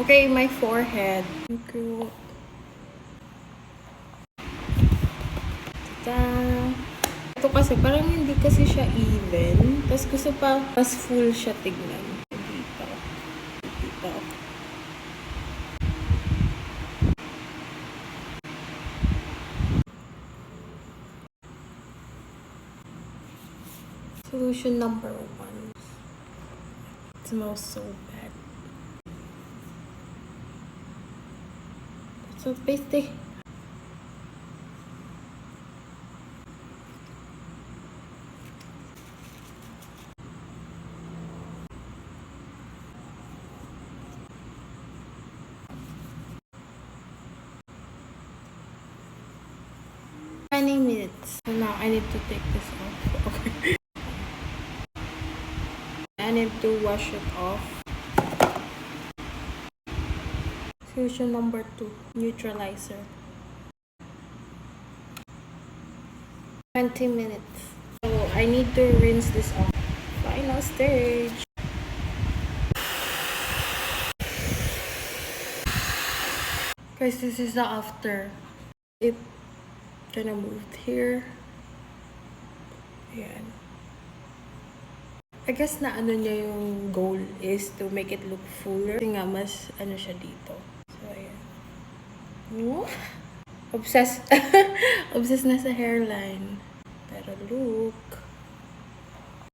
Okay, my forehead. Okay. Ta-da! Ito kasi parang hindi kasi siya even. Tapos gusto pa mas full siya tignan. Dito. Dito. Solution number 1. It smells so bad. So pasty. Minutes. So now I need to take this off. Okay. I need to wash it off. Solution number 2. Neutralizer. 20 minutes. So I need to rinse this off. Final stage. Guys, this is the after. It kind of moved here. Ayan. I guess na ano niya yung goal is to make it look fuller. Kasi nga mas ano siya dito. So ayan. Obsessed. Obsessed na sa hairline. Pero look.